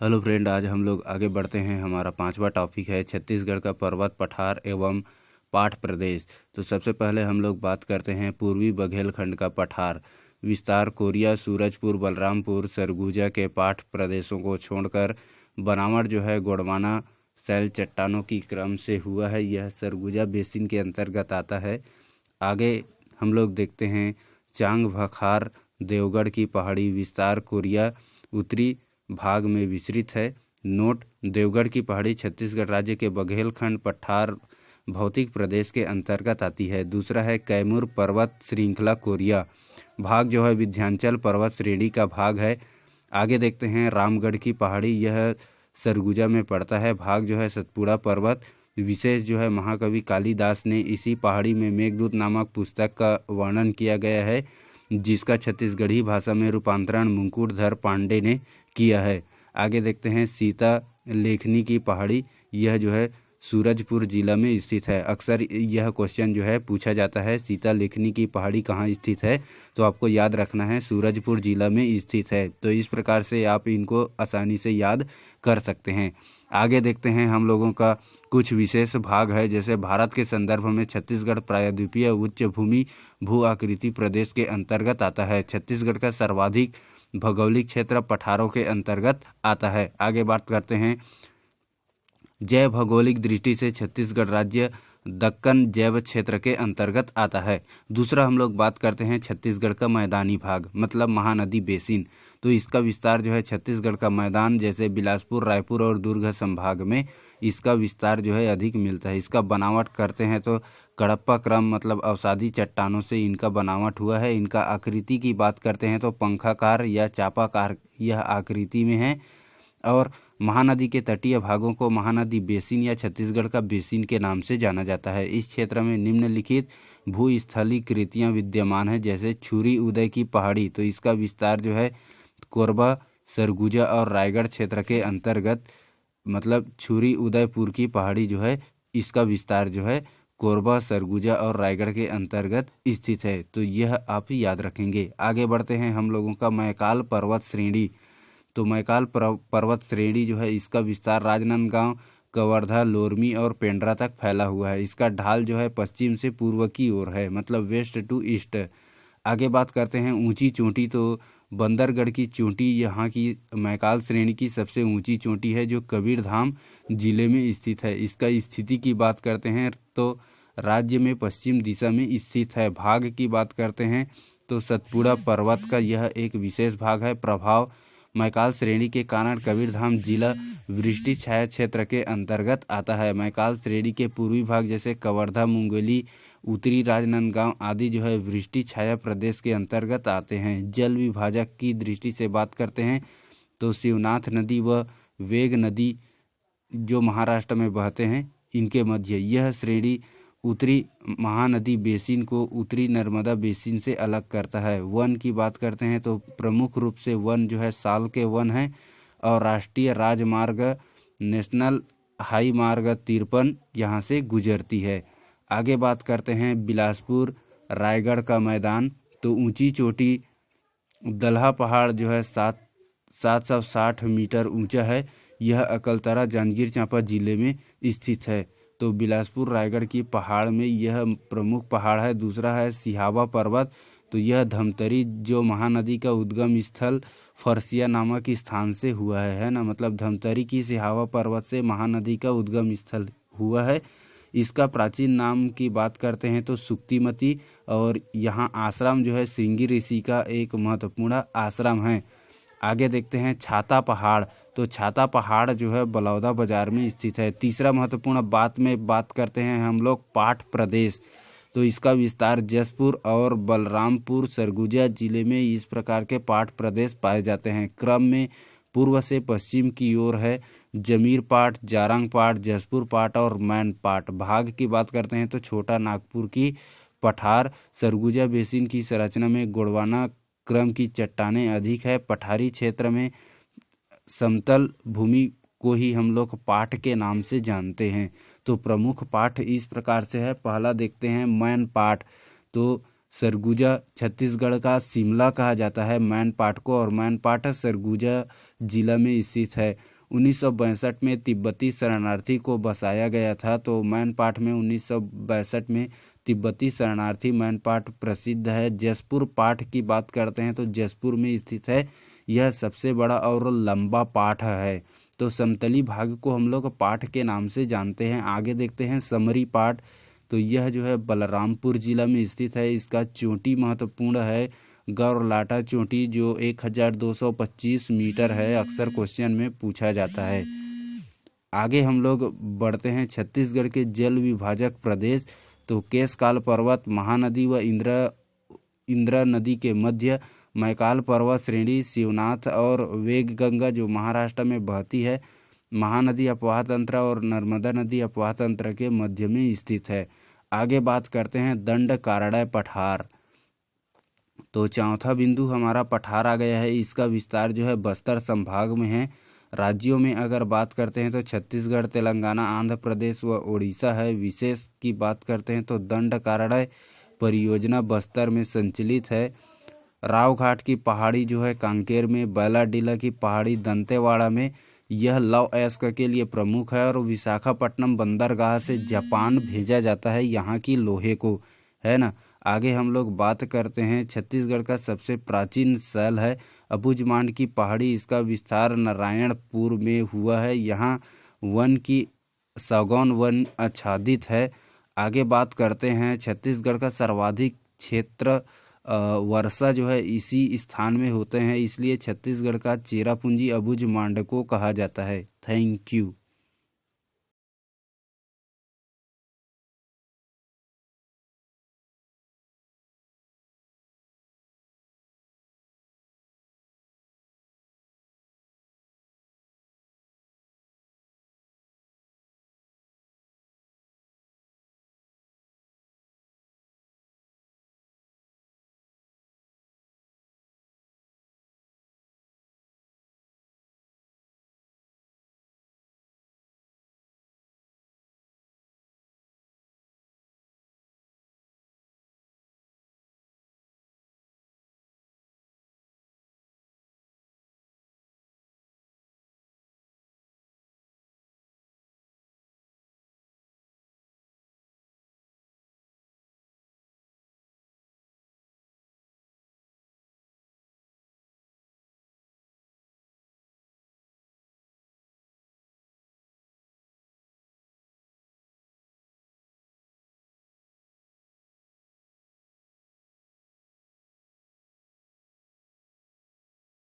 Hello friend, आज हम लोग आगे बढ़ते हैं। हमारा पांचवा टॉपिक है छत्तीसगढ़ का पर्वत पठार एवं पाठ प्रदेश। तो सबसे पहले हम लोग बात करते हैं पूर्वी बघेलखंड का पठार विस्तार कोरिया, सूरजपुर, बलरामपुर, सरगुजा के पाठ प्रदेशों को छोड़कर बनावट जो है गोंडवाना शैल चट्टानों की क्रम से हुआ है। यह सरगुजा बेसिन के अंतर्गत आता है। आगे हम लोग देखते हैं चांग भखार देवगढ़ की पहाड़ी विस्तार कोरिया उत्तरी भाग में विस्तृत है। नोट: देवगढ़ की पहाड़ी छत्तीसगढ़ राज्य के बघेलखंड पठार भौतिक प्रदेश के अंतर्गत आती है। दूसरा है कैमूर पर्वत श्रृंखला कोरिया भाग जो है विंध्याचल पर्वत श्रेणी का भाग है। आगे देखते हैं रामगढ़ की पहाड़ी, यह सरगुजा में पड़ता है। भाग जो है सतपुड़ा पर्वत विशेष जो है महाकवि कालिदास ने इसी पहाड़ी में मेघदूत नामक पुस्तक का वर्णन किया गया है, जिसका छत्तीसगढ़ी भाषा में रूपांतरण मुकुटधर पांडे ने किया है। आगे देखते हैं सीता लेखनी की पहाड़ी, यह जो है सूरजपुर जिला में स्थित है। अक्सर यह क्वेश्चन जो है पूछा जाता है, सीता लेखनी की पहाड़ी कहाँ स्थित है, तो आपको याद रखना है सूरजपुर जिला में स्थित है। तो इस प्रकार से आप इनको आसानी से याद कर सकते हैं। आगे देखते हैं हम लोगों का कुछ विशेष भाग है, जैसे भारत के संदर्भ में छत्तीसगढ़ प्रायद्वीपीय उच्च भूमि भू आकृति प्रदेश के अंतर्गत आता है। छत्तीसगढ़ का सर्वाधिक भौगोलिक क्षेत्र पठारों के अंतर्गत आता है। आगे बात करते हैं जैव भौगोलिक दृष्टि से छत्तीसगढ़ राज्य दक्कन जैव क्षेत्र के अंतर्गत आता है। दूसरा हम लोग बात करते हैं छत्तीसगढ़ का मैदानी भाग, मतलब महानदी बेसिन। तो इसका विस्तार जो है छत्तीसगढ़ का मैदान जैसे बिलासपुर, रायपुर और दुर्ग संभाग में इसका विस्तार जो है अधिक मिलता है। इसका बनावट करते हैं तो कड़प्पा क्रम मतलब अवसादी चट्टानों से इनका बनावट हुआ है। इनका आकृति की बात करते हैं तो पंखाकार या चापाकार यह आकृति में है। और महानदी के तटीय भागों को महानदी बेसिन या छत्तीसगढ़ का बेसिन के नाम से जाना जाता है। इस क्षेत्र में निम्नलिखित भूस्थलीय कृतियाँ विद्यमान हैं, जैसे छुरी उदय की पहाड़ी, तो इसका विस्तार जो है कोरबा, सरगुजा और रायगढ़ क्षेत्र के अंतर्गत, मतलब छुरी उदयपुर की पहाड़ी जो है इसका विस्तार जो है कोरबा, सरगुजा और रायगढ़ के अंतर्गत स्थित है। तो यह आप याद रखेंगे। आगे बढ़ते हैं हम लोगों का मैकाल पर्वत श्रेणी। तो मैकाल पर्वत श्रेणी जो है इसका विस्तार राजनांदगांव, कवर्धा, लोरमी और पेंड्रा तक फैला हुआ है। इसका ढाल जो है पश्चिम से पूर्व की ओर है, मतलब वेस्ट टू ईस्ट। आगे बात करते हैं ऊंची चोटी। तो बंदरगढ़ की चोटी यहाँ की मैकाल श्रेणी की सबसे ऊंची चोटी है, जो कबीरधाम जिले में स्थित है। इसका स्थिति की बात करते हैं तो राज्य में पश्चिम दिशा में स्थित है। भाग की बात करते हैं तो सतपुड़ा पर्वत का यह एक विशेष भाग है। प्रभाव: मैकाल श्रेणी के कारण कबीरधाम जिला वृष्टि छाया क्षेत्र के अंतर्गत आता है। मैकाल श्रेणी के पूर्वी भाग जैसे कवर्धा, मुंगेली, उत्तरी राजनांदगांव आदि जो है वृष्टि छाया प्रदेश के अंतर्गत आते हैं। जल विभाजक की दृष्टि से बात करते हैं तो शिवनाथ नदी व वेग नदी जो महाराष्ट्र में बहते हैं, इनके मध्य यह श्रेणी उत्तरी महानदी बेसिन को उत्तरी नर्मदा बेसिन से अलग करता है। वन की बात करते हैं तो प्रमुख रूप से वन जो है साल के वन है और राष्ट्रीय राजमार्ग नेशनल हाई मार्ग 53 यहाँ से गुजरती है। आगे बात करते हैं बिलासपुर रायगढ़ का मैदान। तो ऊंची चोटी दल्हा पहाड़ जो है 760 मीटर ऊंचा है। यह अकलतरा जांजगीर चांपा जिले में स्थित है। तो बिलासपुर रायगढ़ की पहाड़ में यह प्रमुख पहाड़ है। दूसरा है सिहावा पर्वत। तो यह धमतरी जो महानदी का उद्गम स्थल फरसिया नामक स्थान से हुआ है ना, मतलब धमतरी की सिहावा पर्वत से महानदी का उद्गम स्थल हुआ है। इसका प्राचीन नाम की बात करते हैं तो सुक्तिमती, और यहाँ आश्रम जो है श्रृंगी ऋषि का एक महत्वपूर्ण आश्रम है। आगे देखते हैं छाता पहाड़। तो छाता पहाड़ जो है बलौदा बाजार में स्थित है। तीसरा महत्वपूर्ण बात करते हैं हम लोग पाठ प्रदेश। तो इसका विस्तार जसपुर और बलरामपुर सरगुजा जिले में इस प्रकार के पाठ प्रदेश पाए जाते हैं। क्रम में पूर्व से पश्चिम की ओर है जमीर पाठ, जारंग पाठ, जसपुर पाठ और मैन पाठ। भाग की बात करते हैं तो छोटा नागपुर की पठार सरगुजा बेसिन की संरचना में गोंडवाना क्रम की चट्टानें अधिक है। पठारी क्षेत्र में समतल भूमि को ही हम लोग पाठ के नाम से जानते हैं। तो प्रमुख पाठ इस प्रकार से है। पहला देखते हैं मैन पाठ। तो सरगुजा छत्तीसगढ़ का शिमला कहा जाता है मैनपाट को, और मैनपाट सरगुजा जिला में स्थित है। 1962 में तिब्बती शरणार्थी को बसाया गया था, तो मैनपाट में 1962 में तिब्बती शरणार्थी मैनपाट प्रसिद्ध है। जसपुर पाठ की बात करते हैं तो जसपुर में स्थित है। यह सबसे बड़ा और लंबा पाठ है। तो समतली भाग को हम लोग पाठ के नाम से जानते हैं। आगे देखते हैं समरी पाठ। तो यह जो है बलरामपुर जिला में स्थित है। इसका चोटी महत्वपूर्ण है, गौरलाटा चोटी, जो 1225 मीटर है। अक्सर क्वेश्चन में पूछा जाता है। आगे हम लोग बढ़ते हैं छत्तीसगढ़ के जल विभाजक प्रदेश। तो केशकाल पर्वत, महानदी व इंद्रा नदी के मध्य, मैकाल पर्वत श्रेणी, शिवनाथ और वेगगंगा जो महाराष्ट्र में बहती है, महानदी अपवाह तंत्र और नर्मदा नदी अपवाह तंत्र के मध्य में स्थित है। आगे बात करते हैं दंडकारण्य पठार। तो चौथा बिंदु हमारा पठार आ गया है। इसका विस्तार जो है बस्तर संभाग में है। राज्यों में अगर बात करते हैं तो छत्तीसगढ़, तेलंगाना, आंध्र प्रदेश व उड़ीसा है। विशेष की बात करते हैं तो दंडकारण्य परियोजना बस्तर में संचालित है। रावघाट की पहाड़ी जो है कांकेर में, बैलाडीला की पहाड़ी दंतेवाड़ा में, यह लौह अयस्क के लिए प्रमुख है। और विशाखापट्टनम बंदरगाह से जापान भेजा जाता है यहाँ की लोहे को, है ना। आगे हम लोग बात करते हैं छत्तीसगढ़ का सबसे प्राचीन शैल है अबुझमाड़ की पहाड़ी। इसका विस्तार नारायणपुर में हुआ है। यहाँ वन की सागौन वन आच्छादित है। आगे बात करते हैं छत्तीसगढ़ का सर्वाधिक क्षेत्र वर्षा जो है इसी स्थान में होते हैं, इसलिए छत्तीसगढ़ का चेरापूंजी अबुझमाड़ को कहा जाता है। Thank you.